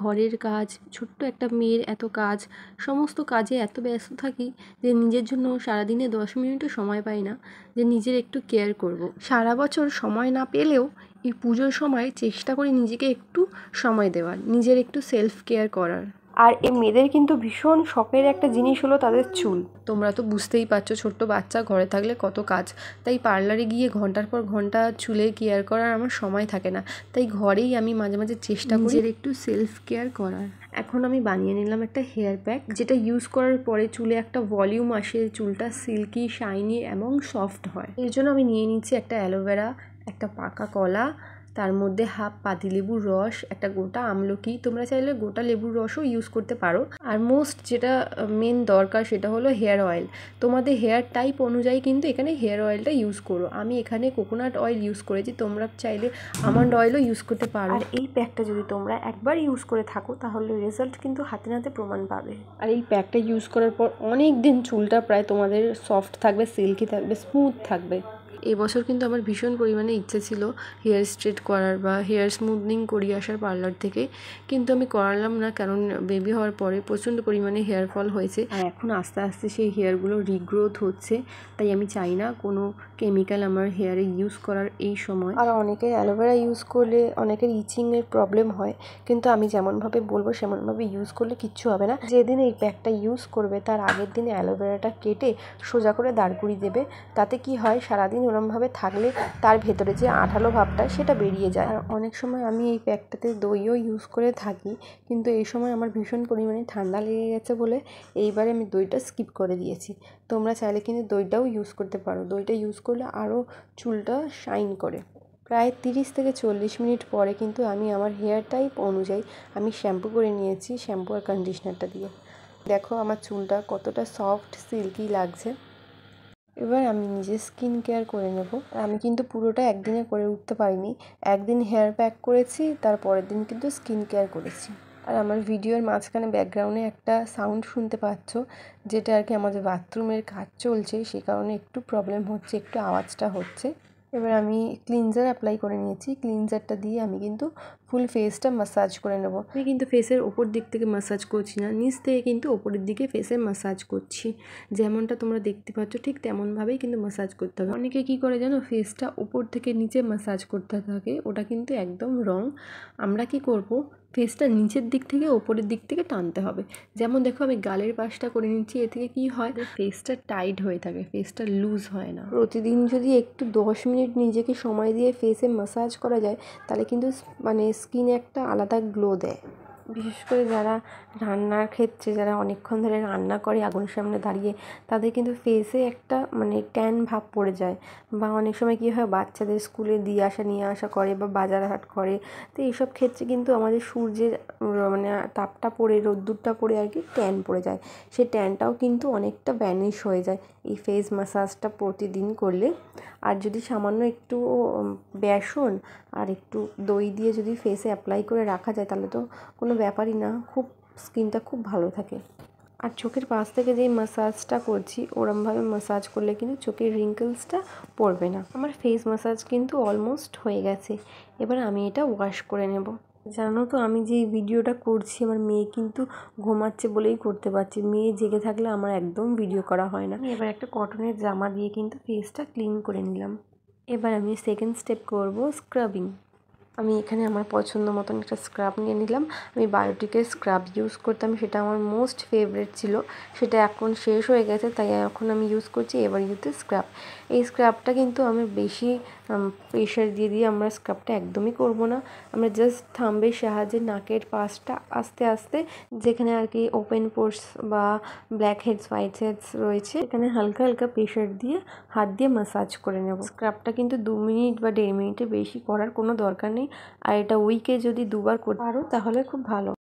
ঘরের কাজ, ছোট্ট একটা মেয়ের এত কাজ, সমস্ত কাজে এত ব্যস্ত থাকি যে নিজের জন্য সারাদিনে 10 মিনিটও সময় পাই না যে নিজের একটু কেয়ার করব। সারা বছর সময় না পেলেও এই পুজোর সময় চেষ্টা করি নিজেকে একটু সময় দেওয়ার, নিজের একটু সেলফ কেয়ার করার। আর এই মেয়েদের কিন্তু ভীষণ শখের একটা জিনিস হলো তাদের চুল। তোমরা তো বুঝতেই পারছো ছোট্ট বাচ্চা ঘরে থাকলে কত কাজ, তাই পার্লারে গিয়ে ঘন্টার পর ঘন্টা চুলে কেয়ার করার আমার সময় থাকে না। তাই ঘরেই আমি মাঝে মাঝে চেষ্টা করি নিজের একটু সেলফ কেয়ার করার। এখন আমি বানিয়ে নিলাম একটা হেয়ার প্যাক, যেটা ইউজ করার পরে চুলে একটা ভলিউম আসে, চুলটা সিল্কি, শাইনি এবং সফট হয়। এর জন্য আমি নিয়ে নিচ্ছি একটা অ্যালোভেরা, একটা পাকা কলা, তার মধ্যে হাফ পাতিলেবুর রস, একটা গোটা আমলকি, তোমরা চাইলে গোটা লেবুর রসও ইউজ করতে পারো। আর মোস্ট যেটা মেন দরকার সেটা হলো হেয়ার অয়েল। তোমাদের হেয়ার টাইপ অনুযায়ী কিন্তু এখানে হেয়ার অয়েলটা ইউজ করো। আমি এখানে কোকোনাট অয়েল ইউজ করেছি, তোমরা চাইলে আমন্ড অয়েলও ইউজ করতে পারো। আর এই প্যাকটা যদি তোমরা একবার ইউজ করে থাকো তাহলে রেজাল্ট কিন্তু হাতে নাতে প্রমাণ পাবে। আর এই প্যাকটা ইউজ করার পর অনেক দিন চুলটা প্রায় তোমাদের সফট থাকবে, সিল্কি থাকবে, স্মুথ থাকবে। এবছর কিন্তু আমার ভীষণ পরিমাণে ইচ্ছে ছিল হেয়ার স্ট্রেট করার বা হেয়ার স্মুথনিং করিয়ে আসার পার্লার থেকে, কিন্তু আমি করালাম না, কারণ বেবি হওয়ার পরে প্রচণ্ড পরিমাণে হেয়ার ফল হয়েছে আর এখন আস্তে আস্তে সেই হেয়ারগুলো রিগ্রোথ হচ্ছে। তাই আমি চাই না কোনো কেমিক্যাল আমার হেয়ারে ইউজ করার এই সময়। আর অনেকের অ্যালোভেরা ইউজ করলে অনেকের ইচিংয়ের প্রবলেম হয়, কিন্তু আমি যেমনভাবে বলবো সেমনভাবে ইউজ করলে কিচ্ছু হবে না। যেদিন এই প্যাকটা ইউজ করবে তার আগের দিনে অ্যালোভেরাটা কেটে সোজা করে দাঁড় করিয়ে দেবে। তাতে কি হয়, সারাদিন ওরমভাবে থাকলে তার ভেতরে যে আঠালো ভাবটা সেটা বেরিয়ে যায়। আর অনেক সময় আমি এই প্যাকটাতে দইও ইউজ করে থাকি, কিন্তু এই সময় আমার ভীষণ পরিমাণে ঠান্ডা লেগে গেছে বলে এইবারে আমি দইটা স্কিপ করে দিয়েছি। তোমরা চাইলে কিন্তু দইটাও ইউজ করতে পারো, দইটা ইউজ করলে আরও চুলটা শাইন করে। প্রায় 30 থেকে 40 মিনিট পরে কিন্তু আমি আমার হেয়ার টাইপ অনুযায়ী আমি শ্যাম্পু করে নিয়েছি, শ্যাম্পু আর কন্ডিশনারটা দিয়ে। দেখো আমার চুলটা কতটা সফট সিল্কি লাগছে। এবার আমি নিজে স্কিন কেয়ার করে নেব। আমি কিন্তু পুরোটা একদিনে করে উঠতে পারিনি, একদিন হেয়ার প্যাক করেছি, তার পরের দিন কিন্তু স্কিন কেয়ার করেছি। আর আমার ভিডিওর মাঝখানে ব্যাকগ্রাউন্ডে একটা সাউন্ড শুনতে পাচ্ছ, যেটা আর কি আমাদের বাথরুমের কাজ চলছে, সে কারণে একটু প্রবলেম হচ্ছে, একটু আওয়াজটা হচ্ছে। এবার আমি ক্লিনজার অ্যাপ্লাই করে নিয়েছি, ক্লিনজারটা দিয়ে আমি কিন্তু ফুল ফেসটা ম্যাসাজ করে নেব। আমি কিন্তু ফেসের ওপর দিক থেকে ম্যাসাজ করছি না, নিচ থেকে কিন্তু ওপরের দিকে ফেসে ম্যাসাজ করছি। যেমনটা তোমরা দেখতে পাচ্ছ ঠিক তেমনভাবেই কিন্তু ম্যাসাজ করতে হবে। অনেকে কী করে জানো, ফেসটা ওপর থেকে নিচে ম্যাসাজ করতে থাকে, ওটা কিন্তু একদম রং। আমরা কি করব, ফেসটা নিচের দিক থেকে ওপরের দিক থেকে টানতে হবে। যেমন দেখো আমি গালের পাশটা করে নিচ্ছি, এ থেকে কী হয়, ফেসটা টাইট হয়ে থাকে, ফেসটা লুজ হয় না। প্রতিদিন যদি একটু 10 মিনিট নিজেকে সময় দিয়ে ফেসে ম্যাসাজ করা যায় তাহলে কিন্তু মানে স্কিনে একটা আলাদা গ্লো দেয়। বিশেষ করে যারা রান্নার ক্ষেত্রে, যারা অনেকক্ষণ ধরে রান্না করে আগুনের সামনে দাঁড়িয়ে, তাদের কিন্তু ফেসে একটা মানে ট্যান ভাব পড়ে যায়। বা অনেক সময় কী হয়, বাচ্চাদের স্কুলে দিয়ে আসা নিয়ে আসা করে বা বাজার হাট করে, তো এইসব ক্ষেত্রে কিন্তু আমাদের সূর্যের মানে তাপটা পড়ে, রোদ্দুরটা পড়ে আর কি ট্যান পড়ে যায়। সেই ট্যানটাও কিন্তু অনেকটা ভ্যানিশ হয়ে যায় এই ফেস ম্যাসাজটা প্রতিদিন করলে। আর যদি সামান্য একটু বেসন আর একটু দই দিয়ে যদি ফেসে অ্যাপ্লাই করে রাখা যায় তাহলে তো কোনো ব্যাপারই না, খুব স্কিনটা খুব ভালো থাকে। আর চোখের পাশ থেকে যেই ম্যাসাজটা করছি ওরমভাবে ম্যাসাজ করলে কিন্তু চোখের রিঙ্কেলসটা পড়বে না। আমার ফেস ম্যাসাজ কিন্তু অলমোস্ট হয়ে গেছে, এবার আমি এটা ওয়াশ করে নেব। জানো তো, আমি যে ভিডিওটা করছি আমার মেয়ে কিন্তু ঘুমাচ্ছে বলেই করতে পারছি, মেয়ে জেগে থাকলে আমার একদম ভিডিও করা হয় না। এবার একটা কটনের জামা দিয়ে কিন্তু ফেসটা ক্লিন করে নিলাম। এবার আমি সেকেন্ড স্টেপ করব স্ক্রাবিং। আমি এখানে আমার পছন্দ মতন একটা স্ক্রাব নিয়ে নিলাম। আমি বায়োটিকের স্ক্রাব ইউজ করতাম, সেটা আমার মোস্ট ফেভারিট ছিল, সেটা এখন শেষ হয়ে গেছে, তাই এখন আমি ইউজ করছি এবার ইউতে স্ক্রাব। এই স্ক্রাবটা কিন্তু আমি বেশি প্রেশার দিয়ে আমরা স্ক্রাবটা একদমই করব না। আমরা জাস্ট থাম্বের সাহায্যে নাকের পাশটা আস্তে আস্তে, যেখানে আর কি ওপেন পোর্স বা ব্ল্যাক হেডস, হোয়াইট হেডস রয়েছে, এখানে হালকা হালকা প্রেশার দিয়ে হাত দিয়ে ম্যাসাজ করে নেব। স্ক্রাবটা কিন্তু 2 মিনিট বা 1.5 মিনিটের বেশি করার কোনো দরকার নেই। আর এটা উইকে যদি 2বার করতে পারো তাহলে খুব ভালো।